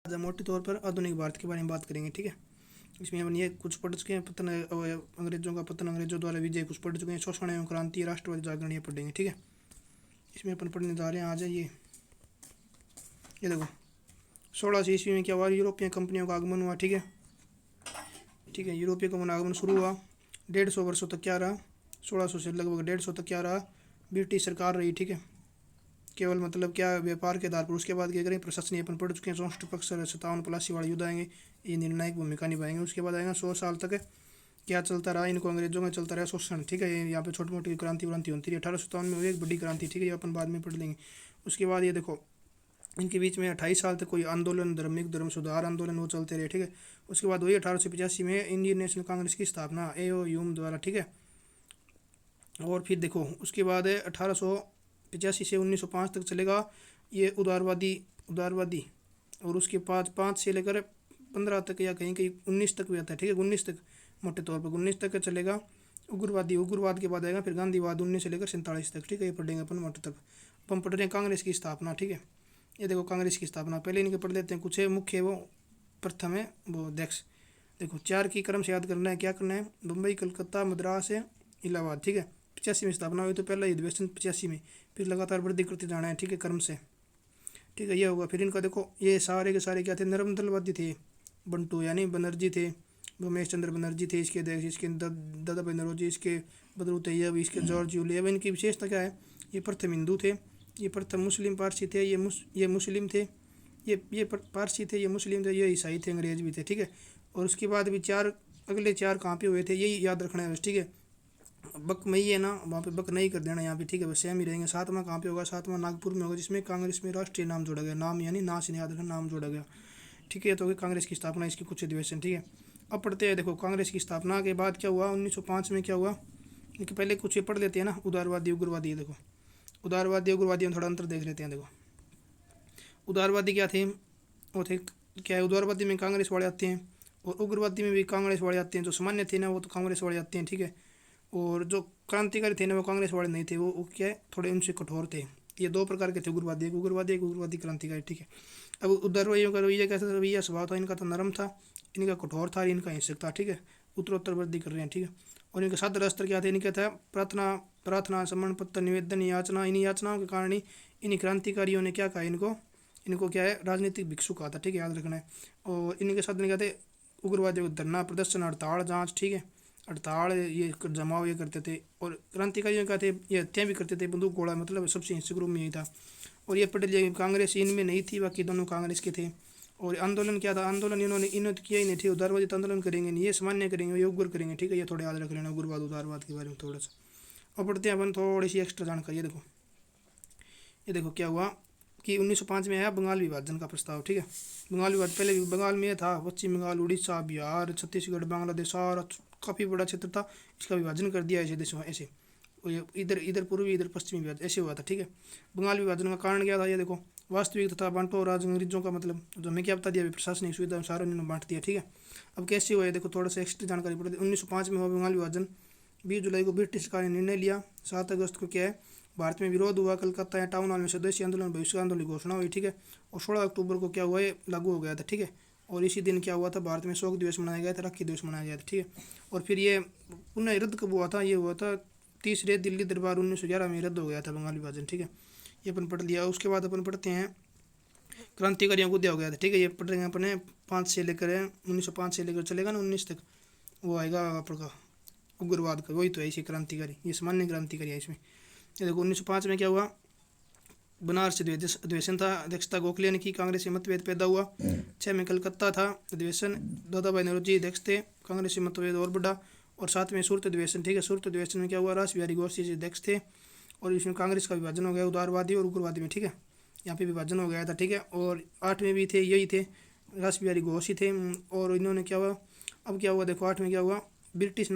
आज हम मोटे तौर पर आधुनिक भारत के बारे में बात करेंगे। ठीक है, इसमें हम ये कुछ पढ़ चुके हैं, पतन अंग्रेजों का पतन, अंग्रेजों द्वारा विजय कुछ पढ़ चुके हैं, शोषण एवं क्रांति, राष्ट्रवादी जागरण ये पढ़ेंगे। ठीक है, इसमें अपन पढ़ने जा रहे हैं। आ जाइए, ये देखो 1600 ईस्वी में क्या हुआ, यूरोपियन कंपनियों का आगमन हुआ। ठीक है, यूरोपीय कंपनी का आगमन शुरू हुआ। 150 वर्षों तक क्या रहा, 1600 से लगभग 150 तक क्या रहा, ब्रिटिश सरकार रही। ठीक है, केवल मतलब क्या, व्यापार के आधार पर। उसके बाद क्या करें, प्रशासनिक अपन पढ़ चुके हैं। 64 पक्ष 57 प्लासी वाला युद्ध आएंगे, ये निर्णायक भूमिका निभाएंगे। उसके बाद आएगा 100 साल तक क्या चलता रहा, इनको अंग्रेजों में चलता रहा शोषण। ठीक है, यहाँ पे छोटी मोटी क्रांति व्रांति होती रही। 1857 में हुई एक बड़ी क्रांति। ठीक है, ये अपन बाद में पढ़ लेंगे। उसके बाद ये देखो, इनके बीच में 28 साल तक कोई आंदोलन, धार्मिक धर्म सुधार आंदोलन वो चलते रहे। ठीक है, उसके बाद वही 1885 में इंडियन नेशनल कांग्रेस की स्थापना ए.ओ. ह्यूम द्वारा। ठीक है, और फिर देखो उसके बाद है 1885 से 1905 तक चलेगा ये उदारवादी उदारवादी और उसके बाद 5 से लेकर 15 तक या कहीं कहीं 19 तक भी आता है। ठीक है, 19 तक, मोटे तौर पर 19 तक चलेगा उग्रवादी। उग्रवाद के बाद आएगा फिर गांधीवाद 19 से लेकर 47 तक। ठीक है, ये पढ़ेंगे अपन मोटे तक। अपन पढ़ रहे हैं कांग्रेस की स्थापना। ठीक है, ये देखो कांग्रेस की स्थापना, पहले इनके पढ़ लेते हैं। कुछ है मुख्य, वो प्रथम है वो अध्यक्ष। देखो 4 की क्रम से याद करना है। क्या करना है, मुंबई, कलकत्ता, मद्रास है, इलाहाबाद। ठीक है, 85 में स्थापना हुई, तो पहला अधिवेशन 85 में, फिर लगातार वृद्धि करते जाना है। ठीक है, क्रम से। ठीक है, ये होगा। फिर इनका देखो, ये सारे के सारे क्या थे, नर्मदलवादी थे। बंटू यानी बनर्जी थे, उमेश चंद्र बनर्जी थे इसके अध्यक्ष। इसके दादा भाई नरोजी, इसके बदरू तैयब, इसके जॉर्ज यूलियव। इनकी विशेषता क्या है, ये प्रथम हिंदू थे, ये प्रथम मुस्लिम पारसी थे, ये मुस्लिम थे, ये पारसी थे, ये मुस्लिम थे, ये ईसाई थे, अंग्रेज भी थे। ठीक है, और उसके बाद भी अगले चार कहाँ पे हुए थे, यही याद रखना है बस। ठीक है, बकमई है ना, वहाँ पे बक नहीं कर देना यहाँ पे। ठीक है, बस सेम ही रहेंगे। 7वां कहाँ पे होगा, 7वां नागपुर में होगा, जिसमें कांग्रेस में राष्ट्रीय नाम जोड़ा गया। नाम यानी ना से याद रखना, नाम जोड़ा गया। ठीक है, तो कांग्रेस की स्थापना, इसके कुछ अधिवेशन। ठीक है, अब पढ़ते हैं। देखो कांग्रेस की स्थापना के बाद क्या हुआ, 1905 में क्या हुआ, इनके पहले कुछ ये पढ़ लेते हैं ना, उदारवादी उग्रवादी। देखो उदारवादी उग्रवादी में थोड़ा अंतर देख लेते हैं। देखो उदारवादी क्या थे, वो थे क्या है, उदारवादी में कांग्रेस वाले आते हैं, और उग्रवादी में भी कांग्रेस वाले आते हैं। जो सामान्य थे ना, वो तो कांग्रेस वाले आते हैं। ठीक है, और जो क्रांतिकारी थे ना, वो कांग्रेस वाले नहीं थे, वो क्या है, थोड़े उनसे कठोर थे। ये 2 प्रकार के थे, उग्रवादी, एक उग्रवादी क्रांतिकारी। ठीक है, अब उदारवादियों का रवैया कैसा था, रवैया स्वभाव था इनका, तो नरम था, इनका कठोर था, इनका हिंसक था। ठीक है, उत्तरोत्तर वृद्धि कर रहे हैं। ठीक है, और इनके साधन अस्त्र क्या थे, इनके था प्रार्थना प्रार्थना समन पत्र, निवेदन, याचना। इन याचनाओं के कारण ही इन क्रांतिकारियों ने क्या कहा, इनको इनको क्या है, राजनीतिक भिक्षु कहा था। ठीक है, याद रखना है। और इनके साधन क्या थे, उग्रवादियों को धरना प्रदर्शन, हड़ताल, जांच। ठीक है, हड़ताल, ये जमाव ये करते थे। और क्रांतिकारियों का थे, ये हत्या भी करते थे, बंदूक गोला, मतलब सबसे हिंसक रूप में यही था। और ये पटेल कांग्रेस इनमें नहीं थी, बाकी दोनों कांग्रेस के थे। और आंदोलन क्या था, आंदोलन इन्होंने किया ही नहीं थे। उदारवादी आंदोलन करेंगे नहीं, ये सामान्य करेंगे, ये उग्र करेंगे। ठीक है, ये थोड़ा याद रख लेना, उग्रवाद उदारवाद के बारे में थोड़ा सा। और पढ़ते हैं अपन थोड़ी सी एक्स्ट्रा जानकारी। ये देखो क्या हुआ कि 1905 में आया बंगाल विभाजन का प्रस्ताव। ठीक है, बंगाल विभाजन पहले बंगाल में था, पश्चिम बंगाल, उड़ीसा, बिहार, छत्तीसगढ़, बांग्लादेश, सारा काफ़ी बड़ा क्षेत्र था। इसका विभाजन कर दिया ऐसे देशों ऐसे, इधर इधर पूर्वी, इधर पश्चिमी विभाजन ऐसे हुआ था। ठीक है, बंगाल विभाजन का कारण क्या था, ये देखो वास्तविक तथा बांटो राज अंग्रेजों का, मतलब जो हमें क्या बता दिया, प्रशासनिक सुविधा अनुसार उन्होंने बांट दिया। ठीक है, अब कैसे हुआ, देखो थोड़ा सा एक्स्ट्रा जानकारी पड़ती है। 1905 में हुआ बंगाल विभाजन। 20 जुलाई को ब्रिटिश सरकार ने निर्णय लिया। 7 अगस्त को क्या है, भारत में विरोध हुआ। कलकत्ता या टाउन हॉल में स्वदेशी आंदोलन, बहिष्कार आंदोलन की घोषणा हुई। ठीक है, और 16 अक्टूबर को क्या हुआ, ये लागू हो गया था। ठीक है, और इसी दिन क्या हुआ था, भारत में शोक दिवस मनाया गया था, राखी दिवस मनाया गया था। ठीक है, और फिर ये पुनः रद्द कब हुआ था, ये हुआ था तीसरे दिल्ली दरबार 1911 में रद्द हो गया था बंगाल विभाजन। ठीक है, ये अपन पढ़ लिया। उसके बाद अपन पढ़ते हैं क्रांतिकारियों को दिया हो गया था। ठीक है, ये पढ़ रहे हैं अपने 5 से लेकर 1905 से लेकर चलेगा ना 19 तक, वो आएगा आपका उग्रवाद का, वही तो है इसी क्रांतिकारी, ये सामान्य क्रांतिकारी है इसमें। ये देखो 1905 में क्या हुआ, बनारस अधिवेशन था, अध्यक्षता गोखले ने की, कांग्रेस में मतभेद पैदा हुआ। 6 में कलकत्ता था अधिवेशन, दादा भाई नौरोजी अध्यक्ष थे, कांग्रेस में मतभेद और बढ़ा। और 7 में सूरत अधिवेशन। ठीक है, सूरत अधिवेशन में क्या हुआ, रास बिहारी घोष जी अध्यक्ष थे, और इसमें कांग्रेस का विभाजन हो गया उदारवादी और उग्रवादी में। ठीक है, यहाँ पे विभाजन हो गया था। ठीक है, और 8 में भी थे, यही थे, रास बिहारी घोष ही थे। और इन्होंने क्या हुआ, अब क्या हुआ, देखो 8 में क्या हुआ, ब्रिटिश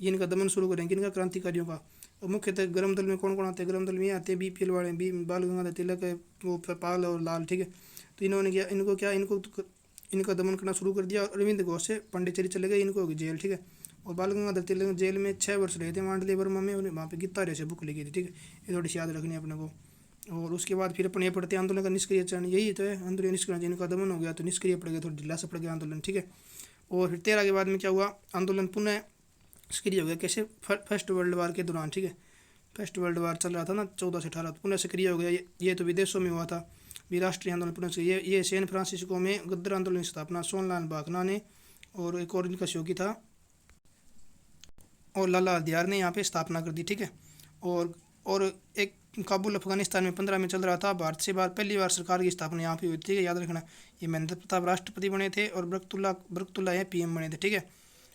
ये इनका दमन शुरू करेंगे, इनका क्रांतिकारियों का। और मुख्यतः गर्म दल में कौन कौन आते हैं, गर्म दल में आते हैं बीपीएल वाले, बाल गंगाधर तिलक, वो पाल और लाल। ठीक है, तो इन्होंने इनका दमन करना शुरू कर दिया। और अरविंद घोष से पांडिचेरी चले गए, इनको होगी जेल। ठीक है, और बाल गंगाधर तिलक जेल में 6 वर्ष रहे थे, मांडले वर्मा में, वहाँ पे गिरफ्तारी से बुक लगी थी। ठीक है, ये थोड़ी सी याद रखनी है अपने को। और उसके बाद फिर अपन ये पढ़ते हैं आंदोलन का निष्क्रिय चरण, यही तो है आंदोलन निष्क्रिय, जिनका दमन हो गया तो निष्क्रिय पड़ गया, थोड़ा ढीला सा पड़ गया आंदोलन, ठीक है। और फिर 13 के बाद में क्या हुआ, आंदोलन पुनः सक्रिय हो गया, कैसे, फर्स्ट वर्ल्ड वार के दौरान, ठीक है। फर्स्ट वर्ल्ड वार चल रहा था ना 14 से 18, पुनः सक्रिय हो गया। ये तो विदेशों में हुआ था भी राष्ट्रीय आंदोलन पुनः सक्रिय। ये सैन फ्रांसिस्को में गद्दर आंदोलन की स्थापना सोनलाल बागना ने और एक और इनका सहयोगी था और लाला हरदयार ने यहाँ पे स्थापना कर दी, ठीक है। और एक काबुल अफगानिस्तान में 15 में चल रहा था, भारत से बाहर पहली बार सरकार की स्थापना यहाँ पे हुई थी, याद रखना। ये महेंद्र प्रताप राष्ट्रपति बने थे और बरकतुल्ला ये पीएम बने थे, ठीक है।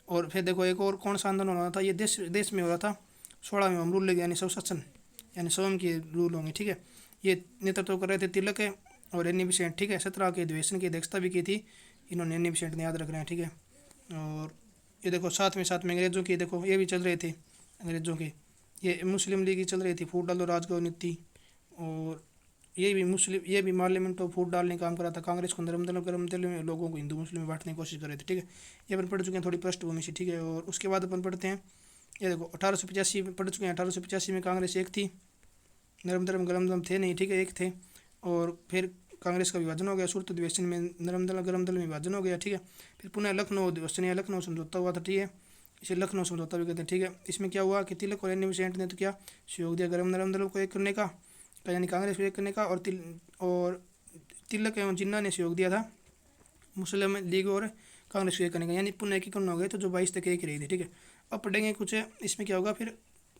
और फिर देखो एक और कौन सा आंदोलन हो रहा था, ये देश में हो रहा था 16वें होम रूल यानी स्वशासन, यानी स्वयं के रूल होंगे, ठीक है। ये नेतृत्व कर रहे थे तिलक और एनी बेसेंट, ठीक है। 17 के अधिवेशन की अध्यक्षता भी की थी इन्होंने, एनी बेसेंट ने, याद रख रहे हैं, ठीक है। और ये देखो साथ में अंग्रेज़ों की, देखो ये भी चल रहे थे अंग्रेज़ों के, ये मुस्लिम लीग की चल रही थी, फूट डालो राजगौ नीति। और ये भी पार्लियामेंट में फूट डालने का काम करा था, कांग्रेस को गरम दल में लोगों को हिंदू मुस्लिम में बांटने की कोशिश कर रहे थे, ठीक है। ये अपन पढ़ चुके हैं थोड़ी पृष्ठभूमि से, ठीक है। और उसके बाद अपन पढ़ते हैं, ये देखो 1885 में पढ़ चुके हैं। 1885 में कांग्रेस एक थी, नरम दल गरम दल थे नहीं, ठीक है, एक थे। और फिर कांग्रेस का विभाजन हो गया, सूरत अधिवेशन में नरम दल गरम दल में विभाजन हो गया, ठीक है। फिर पुनः लखनऊ अधिवेशन या लखनऊ समझौता हुआ था, ठीक है, इसे लखनऊ समझौता भी कहते हैं, ठीक है। इसमें क्या हुआ कि तिलक और एनी बेसेंट ने तो क्या सहयोग दिया गरम नरम दलों को एक करने का, यानी कांग्रेस को एक करने का, और तिलक एवं जिन्ना ने सहयोग दिया था मुस्लिम लीग और कांग्रेस को एक करने का, यानी पुनः एकीकरण हो गए, तो जो 22 तक एक रही थी, ठीक है। अब पढ़ेंगे कुछ इसमें क्या होगा। फिर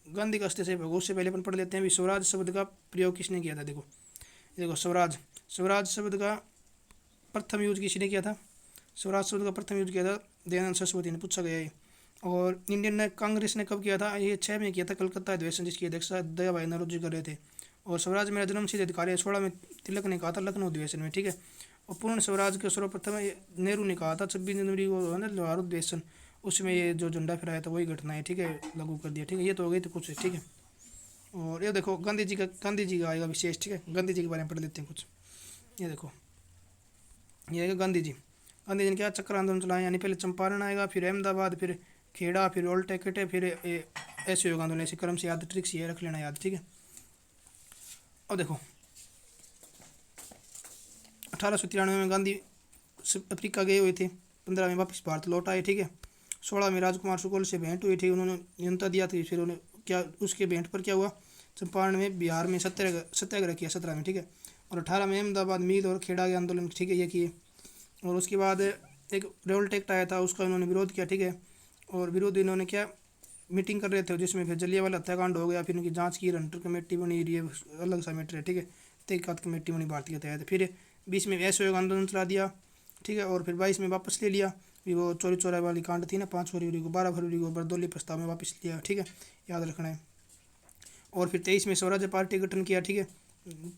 गांधी का अस्त्य से भगों से पहले अपन पढ़ लेते हैं भी स्वराज शब्द का प्रयोग किसने किया था। देखो स्वराज शब्द का प्रथम यूज किसने किया था, स्वराज शब्द का प्रथम यूज किया था दयानंद सरस्वती ने, पूछा गया है। और इंडियन कांग्रेस ने कब किया था, ये 6 में किया था, कलकत्ता अधिवेशन जिसकी अध्यक्षता दया भाई नौरोजी कर रहे थे। और स्वराज मेरा जन्मसिद्ध अधिकार है 16 में तिलक ने कहा था लखनऊ अधिवेशन में, ठीक है। और पूर्ण स्वराज के सर्वप्रथम नेहरू ने कहा था 26 जनवरी को है ना लाहौर अधिवेशन, उसमें ये जो झंडा फहराया था वही घटना है, ठीक है, लागू कर दिया, ठीक है। ये तो हो गई तो कुछ, ठीक है। और ये देखो गांधी जी का आएगा विशेष, ठीक है, गांधी जी के बारे में पढ़ लेते हैं कुछ। ये देखो ये आएगा गांधी जी ने क्या चक्र आंदोलन चलाया, यानी पहले चंपारण आएगा, फिर अहमदाबाद, फिर खेड़ा, फिर ओल्ड टेकटे, फिर ऐसे योग आंदोलन, ऐसे क्रम से याद, ट्रिक्स ये रख लेना याद, ठीक है। और देखो 1893 में गांधी अफ्रीका गए हुए थे, 15 में वापस भारत लौट आए, ठीक है। 16 में राजकुमार शुक्ल से भेंट हुई थी, उन्होंने न्योता दिया था, फिर उन्हें क्या उसके भेंट पर क्या हुआ, चंपारण में बिहार में सत्याग्रह किया 17 में, ठीक है। और 18 में अहमदाबाद मिल और खेड़ा के आंदोलन, ठीक है, ये किए। और उसके बाद एक रेवल्ट एक्ट आया था, उसका उन्होंने विरोध किया, ठीक है। और विरोध इन्होंने क्या मीटिंग कर रहे थे जिसमें फिर जलियांवाला हत्याकांड हो गया, फिर उनकी जांच की, हंटर कमेटी बनी, ये अलग सा मैटर है, ठीक है, तहकीकात कमेटी बनी भारतीय के तहत। फिर 20 में असहयोग आंदोलन चला दिया, ठीक है। और फिर 22 में वापस ले लिया, वो चोरी चोराई वाली कांड थी ना, 5 फरवरी को, 12 फरवरी को बरदौली प्रस्ताव में वापस लिया, ठीक है, याद रखना है। और फिर 23 में स्वराज्य पार्टी गठन किया, ठीक है,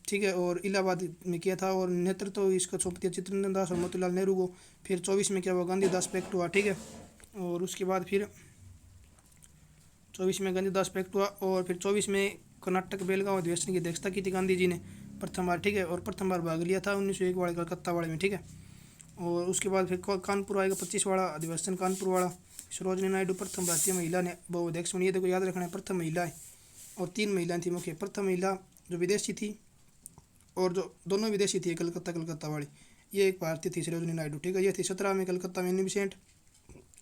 ठीक है। और इलाहाबाद में किया था, और नेतृत्व तो इसका सौंप दिया चित्तरंजन दास और मोतीलाल नेहरू को। फिर 24 में क्या हुआ, गांधीदास पैक्ट हुआ, ठीक है। और उसके बाद फिर 24 में गांधीदास पैक्ट हुआ, और फिर 24 में कर्नाटक बेलगांव अधिवेशन की अध्यक्षता की थी गांधी जी ने प्रथम बार, ठीक है। और प्रथम बार भाग लिया था 1901 वाले कलकत्ता वाले में, ठीक है। और उसके बाद फिर कानपुर आएगा 25 वाला अधिवेशन कानपुर वाला, सरोजनी नायडू प्रथम भारतीय महिला ने बहु अध्यक्ष बनी, देखो याद रखना है, प्रथम महिला है। और 3 महिलाएं थी मुख्य, प्रथम महिला जो विदेशी थी और जो दोनों विदेशी थी, कलकत्ता वाली, ये एक भारतीय थी सरोजनी नायडू, ठीक है, ये थी। 17 में कलकत्ता में एनी बेसेंट,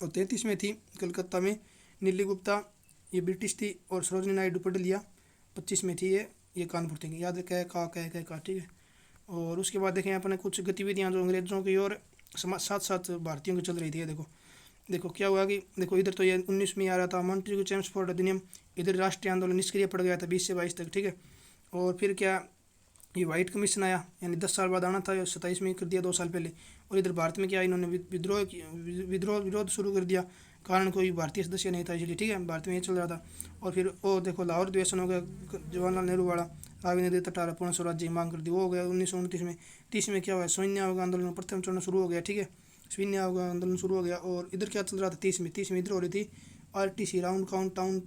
और 33 में थी कलकत्ता में नीली गुप्ता, ये ब्रिटिश थी। और सरोजनी नायडू पढ़ लिया, 25 में थी ये कानपुर थी, याद कह का, ठीक है। और उसके बाद देखें अपने कुछ गतिविधियाँ जो अंग्रेज़ों की और साथ साथ भारतीयों की चल रही थी। देखो क्या हुआ कि देखो इधर तो ये 19 में आ रहा था मॉन्टेग्यू चेम्सफोर्ड अधिनियम, इधर राष्ट्रीय आंदोलन निष्क्रिय पड़ गया था 20 से 22 तक, ठीक है। और फिर क्या ये वाइट कमीशन आया, यानी 10 साल बाद आना था, 27 में कर दिया 2 साल पहले। और इधर भारत में क्या इन्होंने विरोध शुरू कर दिया, कारण कोई भारतीय सदस्य नहीं था इसलिए, ठीक है, भारत में ये चल रहा था। और फिर वो देखो लाहौर अधिवेशन हो गया जवाहरलाल नेहरू वाला, रावी तटारा पूर्ण स्वराज्य की मांग कर दी, वो हो गया 1929 में। 30 में क्या हुआ, सैन्य आयोग आंदोलन प्रथम चरण शुरू हो गया, ठीक है, सैन्य आयोग आंदोलन शुरू हो गया। और इधर क्या चल रहा था 30 में इधर हो रही थी RTC round count town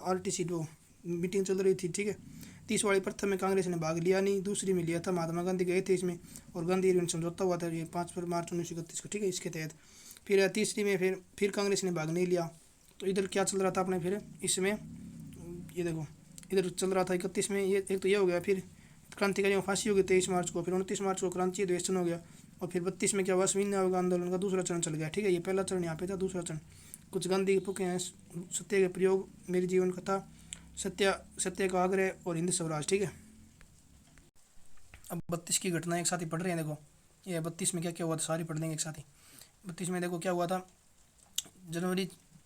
RTC दो मीटिंग चल रही थी, ठीक है। 30 वाली प्रथम में कांग्रेस ने भाग लिया नहीं, दूसरी में लिया था, महात्मा गांधी गए थे इसमें, और गांधी इरविन समझौता हुआ था ये 5 मार्च 1931 को, ठीक है, इसके तहत। फिर तीसरी में फिर कांग्रेस ने भाग नहीं लिया। तो इधर क्या चल रहा था अपने, फिर इसमें ये देखो इधर चल रहा था 31 में, ये एक तो ये हो गया। फिर क्रांतिकारियों को फांसी होगी 23 मार्च को। फिर 29 मार्च को क्रांतीय अधिवेशन हो गया। और फिर 32 में क्या हुआ, सविनय अवज्ञा आंदोलन का दूसरा चरण चल गया, ठीक है। ये पहला चरण यहाँ पे था, दूसरा चरण कुछ गांधी के पुके हैं, सत्य के प्रयोग, मेरी जीवन कथा, सत्य सत्य का आग्रह और हिंद स्वराज, ठीक है। अब 32 की घटना एक साथ ही पढ़ रहे हैं, देखो ये 32 में क्या क्या हुआ था, सारी पढ़ देंगे एक साथ ही। 32 में देखो क्या हुआ था,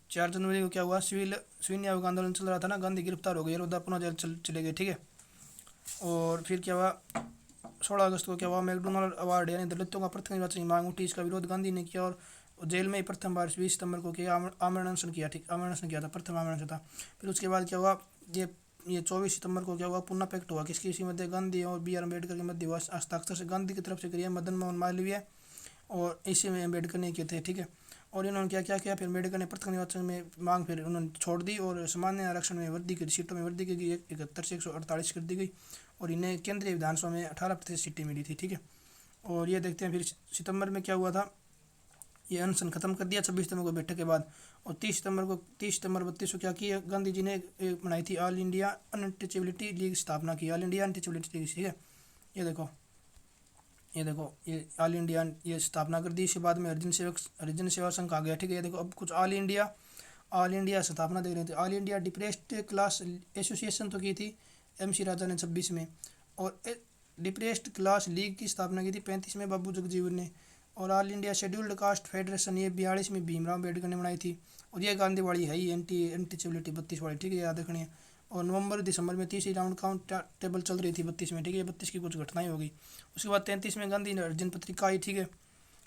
4 जनवरी को क्या हुआ, सविनय अवज्ञा आंदोलन चल रहा था ना, गांधी गिरफ्तार हो गए, यलोदा पुनः जेल चले गए, ठीक है। और फिर क्या हुआ, 16 अगस्त को क्या हुआ, मैकडोनल्ड अवार्ड यानी दलितों का प्रथम निर्वाचन की मांग उठी, इसका विरोध गांधी ने किया और जेल में ही प्रथम बार 20 सितंबर को किया आमरण अनशन किया, ठीक, आमरण अनशन किया था, प्रथम आमरण अनशन था। फिर उसके बाद क्या हुआ, ये 24 सितंबर को क्या हुआ, पुनः पैक्ट हुआ, किसकी, इसी मध्य गांधी और बी आर अम्बेडकर के मध्य हुआ, हस्ताक्षर से गांधी की तरफ से करिए मदन मोहन मालवीय और इसी में अम्बेडकर ने किए थे, ठीक है। और इन्होंने क्या क्या किया, फिर अम्बेडकर ने प्रथम निर्वाचन में मांग फिर उन्होंने छोड़ दी और सामान्य आरक्षण में वृद्धि की, सीटों में वृद्धि की गई, 71 से 148 कर दी गई और इन्हें केंद्रीय विधानसभा में 18% सीटें मिली थी, ठीक है। और ये देखते हैं फिर सितंबर में क्या हुआ था, ये अनशन खत्म कर दिया 26 सितंबर को बैठक के बाद। और 30 सितंबर 32 को क्या किया, गांधी जी ने बनाई थी ऑल इंडिया अनटचेबिलिटी लीग स्थापना की, ऑल इंडिया अनटचेबिलिटी लीग, ठीक है। ये देखो ये ऑल इंडिया ये स्थापना कर दी। इसके बाद में हरिजन सेवा संघ आ गया, ठीक है। ये देखो अब कुछ ऑल इंडिया स्थापना देख रहे थे। All India depressed class association तो की थी MC राजा ने 26 में, और डिप्रेस्ड क्लास लीग की स्थापना की थी 35 में बाबू जगजीवन ने। और all India scheduled caste federation ये 42 में भीमराव अम्बेडकर ने बनाई थी। और ये गांधी वाली है ही एंटीचेबिलिटी 32 वाली, ठीक है, याद रखनी है। और नवंबर दिसंबर में तीसरी राउंड काउंट टेबल चल रही थी 32 में, ठीक है। 32 की कुछ घटनाएं हो गई। उसके बाद 33 में गांधी ने अर्जुन पत्रिका आई, ठीक है।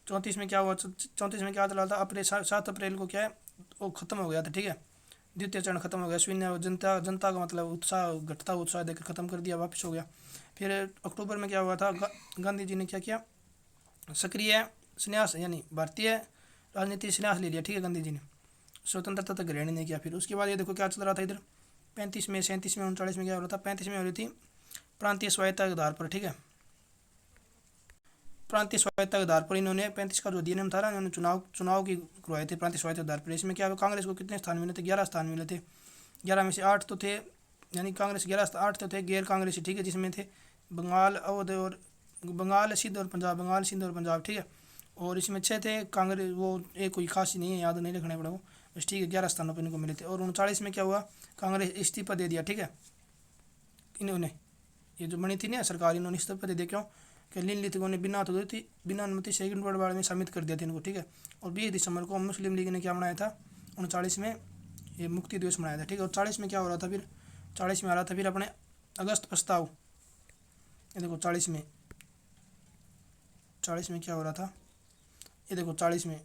34 में क्या हुआ, 34 में क्या चला था, 7 अप्रैल को क्या है वो खत्म हो गया था, ठीक है। द्वितीय चरण खत्म हो गया, शून्य जनता का मतलब उत्साह घटता उत्साह देकर खत्म कर दिया, वापस हो गया। फिर अक्टूबर में क्या हुआ था, गांधी जी ने क्या किया, सक्रिय संन्यास यानी भारतीय राजनीति संन्यास ले लिया, ठीक है। गांधी जी ने स्वतंत्रता तक ग्रहण नहीं किया। फिर उसके बाद ये देखो क्या चल रहा था इधर, 35 में 37 में 39 में क्या हो रहा था, 35 में हो रही थी प्रांतीय स्वायत्ता के आधार पर, ठीक है। प्रांतीय स्वायत्ता के आधार पर इन्होंने 35 का जो अधिनियम था ना, इन्होंने चुनाव की करवाए थे प्रांतीय स्वायत्ता के आधार पर। इसमें क्या कांग्रेस को कितने स्थान मिले थे, 11 स्थान मिले थे। 11 में से 8 तो थे, यानी कांग्रेस 8 तो थे गैर कांग्रेसी, ठीक है, जिसमें थे बंगाल अवध और बंगाल सिंध और पंजाब, ठीक है। और इसमें 6 थे कांग्रेस, वो एक कोई खास नहीं है, याद नहीं रखना पड़ेगा बस, ठीक है। 11 स्थानों पर इनको मिले थे। और 39 में क्या हुआ, कांग्रेस इस्तीफा दे दिया, ठीक है। इन्होंने ये जो बनी थी ना सरकार, इन्होंने इस्तीफा दे दिया, क्यों कि निम्नलिखितों ने बिना अनुमति सेकंड वर्ल्ड वार में शामिल कर दिया था इनको, ठीक है। और 20 दिसंबर को मुस्लिम लीग ने क्या बनाया था, 39 में ये मुक्ति दिवस मनाया था, ठीक है। और 40 में क्या हो रहा था, फिर 40 में आ रहा था फिर अपने अगस्त प्रस्ताव। ये देखो 40 में क्या हो रहा था, ये देखो 40 में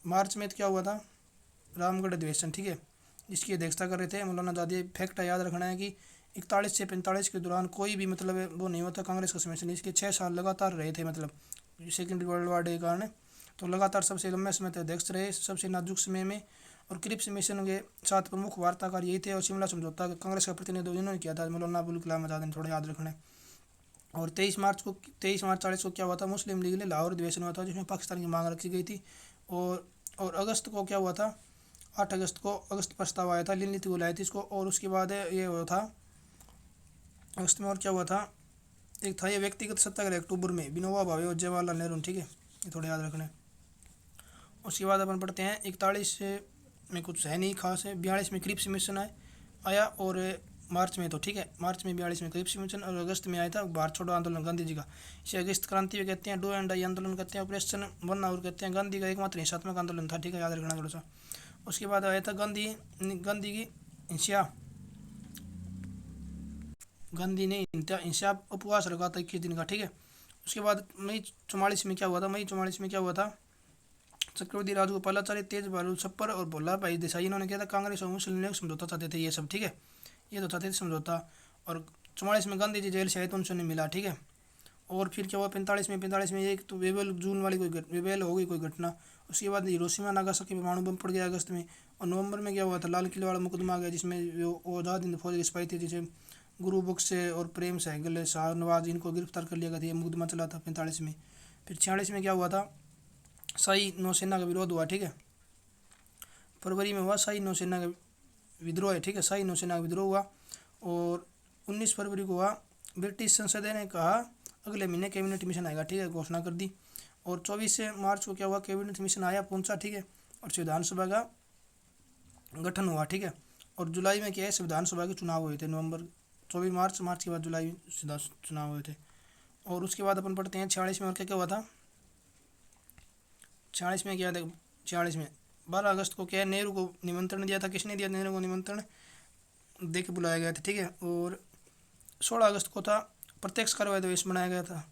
मार्च में तो क्या हुआ था, रामगढ़ अधिवेशन, ठीक है, जिसकी अध्यक्षता कर रहे थे मौलाना आज़ादी। फैक्ट याद रखना है कि 41 से 45 के दौरान कोई भी मतलब वो नहीं होता कांग्रेस का समेशन, इसके 6 साल लगातार रहे थे, मतलब सेकेंड वर्ल्ड वार के कारण, तो लगातार सबसे लंबे समय तक अध्यक्ष रहे, सबसे नाजुक समय में। और क्रिप्स मिशन के साथ प्रमुख वार्ताकार यही थे। और शिमला समझौता कांग्रेस का प्रतिनिधित्व इन्होंने किया था, मौलाना अबुल कलाम आज़ाद ने, थोड़ा याद रखना है। और 23 मार्च 40 को क्या हुआ था, मुस्लिम लीग ने लाहौर अधिवेशन हुआ था, जिसमें पाकिस्तान की मांग रखी गई थी। और अगस्त को क्या हुआ था, 8 अगस्त को अगस्त प्रस्ताव आया था, नीति बुलाई थी इसको। और उसके बाद ये हुआ था अगस्त में, और क्या हुआ था, एक था ये व्यक्तिगत सत्याग्रह अक्टूबर में, विनोबा भावे और जवाहरलाल नेहरू, ठीक है, ये थोड़ा याद रखना है। उसके बाद अपन पढ़ते हैं 41 में कुछ है नहीं खास है, 42 में क्रिप्स मिशन आया और मार्च में, तो ठीक है, मार्च में 42 में क्रिप्स मिशन, और अगस्त में आया था भारत छोड़ो आंदोलन गांधी जी का, इसे अगस्त क्रांति भी कहते हैं, डू एंड डाई आंदोलन कहते हैं, ऑपरेशन वन आवर कहते हैं। गांधी का एकमात्र हिंसात्मक आंदोलन था, ठीक है, याद रखना थोड़ा सा। उसके बाद आया था गांधी की हिंसा, गांधी ने हिंसा उपवास रखा था 21 दिन का, ठीक है। उसके बाद मई 44 में क्या हुआ था, चक्रवर्ती राजगोपालाचारी, तेज बहादुर छप्पर और भोला भाई देसाई, इन्होंने किया था कांग्रेस और मुस्लिम लीग समझौता चाहते थे, ये सब, ठीक है, ये तो चाहते थे समझौता। और 44 में गांधी जी जेल से आए तो उनसे नहीं मिला, ठीक है। और फिर क्या हुआ 45 में एक तो वेबल जून वाली वेबल हो गई कोई घटना। उसके बाद हिरोशिमा नागासाकी में परमाणु बम पड़ गया अगस्त में। और नवंबर में क्या हुआ था, लाल किले वाला मुकदमा आ गया, जिसमें वो आज़ाद हिंद फौज के सिपाही थे, जिसे गुरु बख्शे और प्रेम सहगल शाहनवाज, इनको गिरफ्तार कर लिया गया था, ये मुकदमा चला था 45 में। फिर 46 में क्या हुआ था, शाही नौसेना का विरोध हुआ, ठीक है, फरवरी में हुआ शाही नौसेना का विद्रोह है, ठीक है, शाही नौसेना का विद्रोह हुआ। और 19 फरवरी को हुआ ब्रिटिश संसद ने कहा अगले महीने कैबिनेट मिशन आएगा, ठीक है, घोषणा कर दी। और 24 मार्च को क्या हुआ, कैबिनेट मिशन आया, पहुंचा, ठीक है, और विधानसभा का गठन हुआ, ठीक है। और जुलाई में क्या है, विधानसभा के चुनाव हुए थे, नवंबर 24 मार्च के बाद जुलाई चुनाव हुए थे। और उसके बाद अपन पढ़ते हैं 46 में, और क्या क्या हुआ था 46 में, क्या था 46 में 12 अगस्त को क्या है, नेहरू को निमंत्रण दिया था। किसने दिया नेहरू को निमंत्रण, दे के बुलाया गया था, ठीक है। और 16 अगस्त को था प्रत्यक्ष कार्यवाही दिवस मनाया गया था।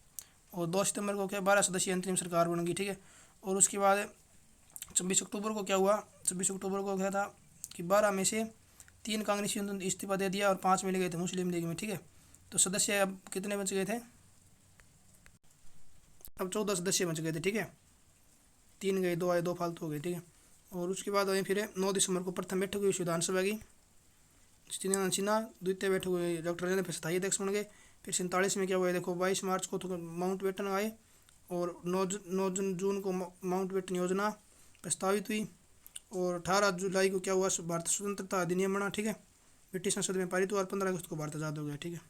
और 2 सितंबर को क्या 12 सदस्यीय अंतरिम सरकार बन गई, ठीक है। और उसके बाद 26 अक्टूबर को क्या हुआ, 26 अक्टूबर को क्या था कि 12 में से 3 कांग्रेसियों ने इस्तीफा दे दिया और 5 मिल गए थे मुस्लिम लीग में, ठीक है। तो सदस्य अब कितने बच गए थे, अब 14 सदस्य बच गए थे, ठीक है। 3 गए, 2 आए, 2 फालतू हो गए, ठीक है। और उसके बाद वहीं फिर 9 दिसंबर को प्रथम बैठक हुई विधानसभा की, चिन्ह सिन्हा। द्वितीय बैठक हुई डॉक्टर राजेंद्र फिर स्थायी अध्यक्ष बन गए। फिर 47 में क्या हुआ देखो, 22 मार्च को तो माउंट बेटन आए, और 9 जून को माउंट बेटन योजना प्रस्तावित हुई। और 18 जुलाई को क्या हुआ, भारत स्वतंत्रता अधिनियम बना, ठीक है, ब्रिटिश संसद में पारित हुआ। और 15 अगस्त को भारत आज़ाद हो गया, ठीक है।